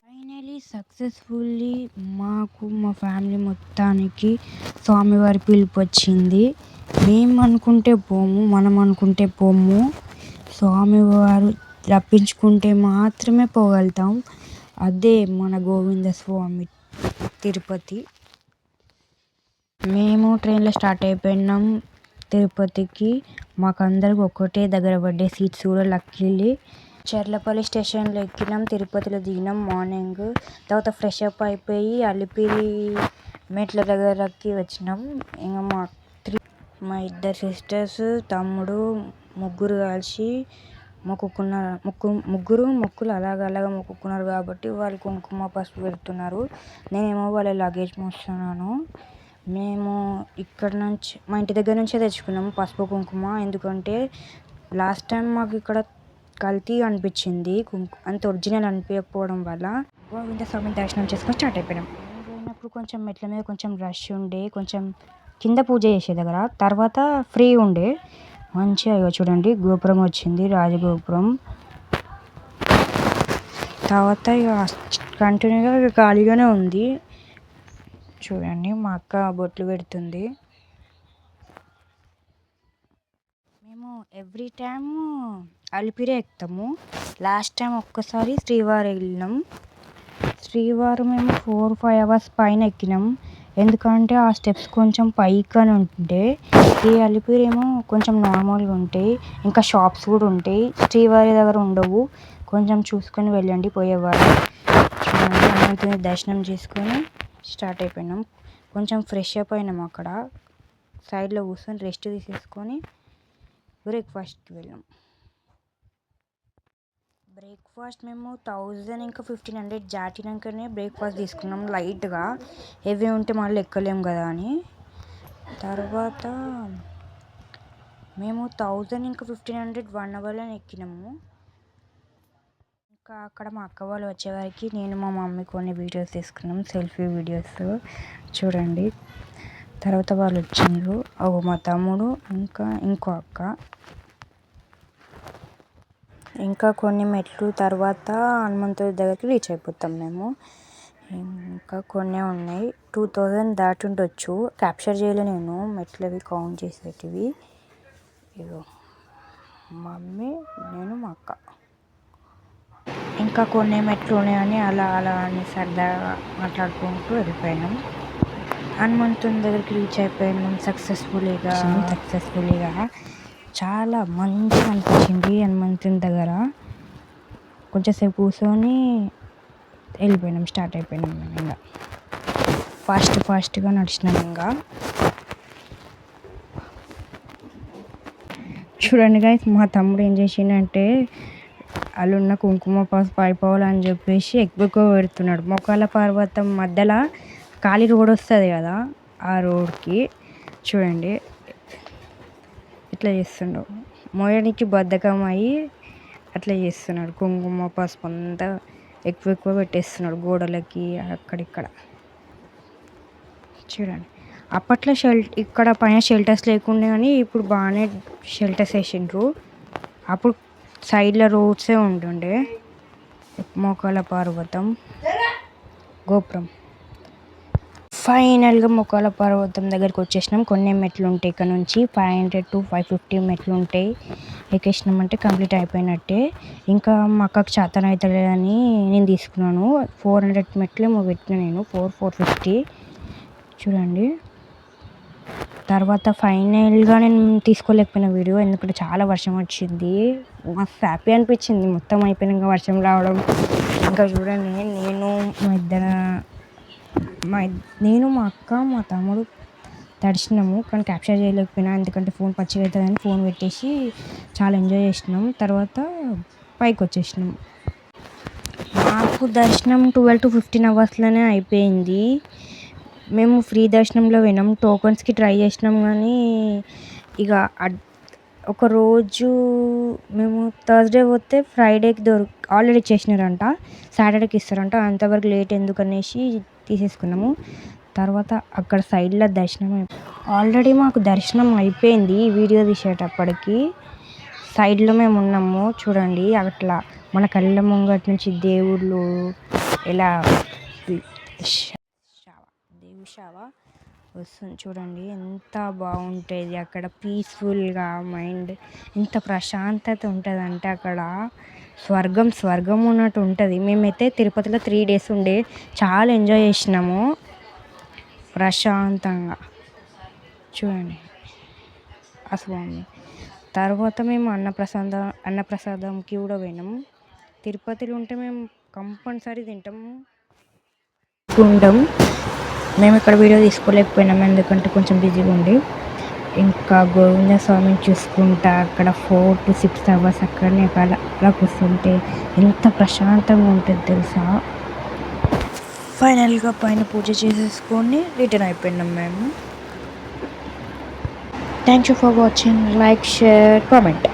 Finally successfully మాకు మా family మొత్తానికి స్వామివారి పిలుపు వచ్చింది. మేము అనుకుంటే పోము, మనం అనుకుంటే పోము. స్వామివారు రప్పించుకుంటే మాత్రమే పోగలుగుతాం. అదే మన గోవింద స్వామి తిరుపతి. మేము ట్రైన్లో స్టార్ట్ అయిపోయినాం తిరుపతికి. మాకు అందరికి ఒక్కటే దగ్గర పడ్డే సీట్స్ కూడా లక్కీలీ. చర్లపల్లి స్టేషన్లో ఎక్కినాం, తిరుపతిలో దిగినాం మార్నింగ్. తర్వాత ఫ్రెష్ అప్ అయిపోయి అలిపిరి మెట్ల దగ్గరకి వచ్చినాం. ఇంకా మా ఇద్దరు సిస్టర్స్, తమ్ముడు ముగ్గురు కలిసి ముగ్గురు మొక్కులు అలాగ మొక్కుకున్నారు కాబట్టి వాళ్ళు కుంకుమ పసుపు పెడుతున్నారు. నేనేమో వాళ్ళ లగేజ్ మోస్తున్నాను. మేము ఇక్కడ నుంచి మా ఇంటి దగ్గర నుంచే తెచ్చుకున్నాము పసుపు కుంకుమ. ఎందుకంటే లాస్ట్ టైం మాకు ఇక్కడ కల్తీ అనిపించింది, అంత ఒరిజినల్ అనిపించకపోవడం వల్ల. గోవింద స్వామి దర్శనం చేసుకొని స్టార్ట్ అయిపోయినాం. పోయినప్పుడు కొంచెం మెట్ల మీద కొంచెం రష్ ఉండే, కొంచెం కింద పూజ చేసే దగ్గర. తర్వాత ఫ్రీ ఉండే మంచిగా. చూడండి గోపురం వచ్చింది, రాజగోపురం. తర్వాత ఇక కంటిన్యూగా ఖాళీగానే ఉంది. చూడండి మా అక్క బొట్లు పెడుతుంది. మేము ఎవ్రీ టైం అలిపిరే ఎక్కుతాము. లాస్ట్ టైం ఒక్కసారి శ్రీవారి వెళ్ళినాం. శ్రీవారు మేము 4-5 hours పైన ఎక్కినాం. ఎందుకంటే ఆ స్టెప్స్ కొంచెం పైకని ఉంటే, ఈ అలిపిరి ఏమో కొంచెం నార్మల్గా ఉంటాయి. ఇంకా షాప్స్ కూడా ఉంటాయి. శ్రీవారి దగ్గర ఉండవు. కొంచెం చూసుకొని వెళ్ళండి పోయేవారు. చూడండి హనుమంతుని దర్శనం చేసుకొని స్టార్ట్ అయిపోయినాం. కొంచెం ఫ్రెష్ అప్ అయినాం. అక్కడ సైడ్లో కూర్చొని రెస్ట్ తీసేసుకొని బ్రేక్ఫాస్ట్కి వెళ్ళాం. బ్రేక్ఫాస్ట్ మేము 1000 ఇంకా 1500 దాటినాకనే బ్రేక్ఫాస్ట్ తీసుకున్నాం. లైట్గా హెవీ ఉంటే మళ్ళీ ఎక్కలేం కదా అని. తర్వాత మేము 1000 ఇంకా 1500 1 hourలో ఎక్కినాము. ఇంకా అక్కడ మా అక్క వాళ్ళు వచ్చేవారికి నేను మా మమ్మీ కొన్ని వీడియోస్ తీసుకున్నాం, సెల్ఫీ వీడియోస్. చూడండి తర్వాత వాళ్ళు వచ్చిండ్రు. మా తమ్ముడు ఇంకా ఇంకో అక్క. ఇంకా కొన్ని మెట్లు తర్వాత హనుమంతుడి దగ్గరికి రీచ్ అయిపోతాం మేము. ఇంకా కొన్ని ఉన్నాయి. 2000 దాటి ఉండొచ్చు. క్యాప్చర్ చేయలే నేను మెట్లవి కౌంట్ చేసేటివి. ఇగో మమ్మీ, నేను, మా అక్క. ఇంకా కొన్ని మెట్లు ఉన్నాయని అలా అని సరదాగా మాట్లాడుకుంటూ వెళ్ళిపోయినాం. హనుమంతుని దగ్గరికి రీచ్ అయిపోయినాం సక్సెస్ఫుల్గా. చాలా మంచిగా అనిపించింది హనుమంతుని దగ్గర. కొంచెంసేపు కూర్చొని వెళ్ళిపోయినాం, స్టార్ట్ అయిపోయినాం. ఇంకా ఫాస్ట్గా నడిచినాం. ఇంకా చూడండి గైస్, మా తమ్ముడు ఏం చేసిండంటే అల్లున్న కుంకుమ పసుపు అయిపోవాలని చెప్పేసి ఎక్కువ పెడుతున్నాడు. మొక్కల పర్వతం మధ్యలో ఖాళీ రోడ్ వస్తుంది కదా, ఆ రోడ్కి చూడండి ఇట్లా చేస్తుండవు. మోయడానికి బద్ధకం అయ్యి అట్లా చేస్తున్నాడు. కుంకుమ పసుపు అంతా ఎక్కువ పెట్టేస్తున్నాడు గోడలకి అక్కడిక్కడ. చూడండి అప్పట్లో ఇక్కడ పైన షెల్టర్స్ లేకుండా కానీ ఇప్పుడు బాగానే షెల్టర్స్ వేసిండ్రు. అప్పుడు సైడ్లో రోడ్సే ఉంటుండే. మొక్కల పర్వతం గోపురం. ఫైనల్గా మొక్కల పర్వతం దగ్గరికి వచ్చేసినాం. కొన్ని మెట్లు ఉంటాయి ఇక్కడ నుంచి. 500 to 550 మెట్లు ఉంటాయి. ఎక్కేసినామంటే కంప్లీట్ అయిపోయినట్టే. ఇంకా మా అక్కకు చేతన అవుతలేదని నేను తీసుకున్నాను. 400 మెట్లు ఏమో పెట్టిన నేను, 450. చూడండి తర్వాత ఫైనల్గా నేను తీసుకోలేకపోయిన వీడియో, ఎందుకంటే చాలా వర్షం వచ్చింది. మస్తు హ్యాపీ అనిపించింది మొత్తం అయిపోయినాక వర్షం రావడం. ఇంకా చూడండి నేను మా అక్క మా తమ్ముడు తడిచినాము, కానీ క్యాప్చర్ చేయలేకపోయినా ఎందుకంటే ఫోన్ పచ్చిగా అవుతుందని ఫోన్ పెట్టేసి చాలా ఎంజాయ్ చేసినాం. తర్వాత పైకి వచ్చేసినాం. మాకు దర్శనం 12 to 15 hours అయిపోయింది. మేము ఫ్రీ దర్శనంలో పోయినాం. టోకన్స్కి ట్రై చేసినాం కానీ ఇక ఒకరోజు మేము థర్స్డే పోతే ఫ్రైడేకి ఆల్రెడీ ఇచ్చేసినారంట, సాటర్డేకి ఇస్తారంట. అంతవరకు లేట్ ఎందుకనేసి తీసేసుకున్నాము. తర్వాత అక్కడ సైడ్లో దర్శనం ఆల్రెడీ మాకు దర్శనం అయిపోయింది. వీడియో తీసేటప్పటికి సైడ్లో మేము ఉన్నాము. చూడండి అట్లా మన కళ్ళ ముంగట నుంచి దేవుళ్ళు ఎలా దేవి షావ వస్తుంది చూడండి, ఎంత బాగుంటుంది అక్కడ. పీస్ఫుల్గా మైండ్ ఎంత ప్రశాంతత ఉంటుందంటే అక్కడ స్వర్గం ఉన్నట్టు ఉంటుంది. మేమైతే తిరుపతిలో 3 days ఉండే చాలా ఎంజాయ్ చేసినాము ప్రశాంతంగా. చూడండి ఆ స్వామి. తర్వాత మేము అన్నప్రసాదంకి కూడా పోయినాము. తిరుపతిలో ఉంటే మేము కంపల్సరీ తింటాము. మేము ఇక్కడ వీడియో తీసుకోలేకపోయినాము ఎందుకంటే కొంచెం బిజీగా ఉండి. ఇంకా గోవింద స్వామిని చూసుకుంటా అక్కడ 4 to 6 hours అక్కడనే అలా కూర్చుంటే ఎంత ప్రశాంతంగా ఉంటుంది తెలుసా. ఫైనల్గా పైన పూజ చేసేసుకొని రిటర్న్ అయిపోయినాం మేము. Thank you for watching. Like, share, comment.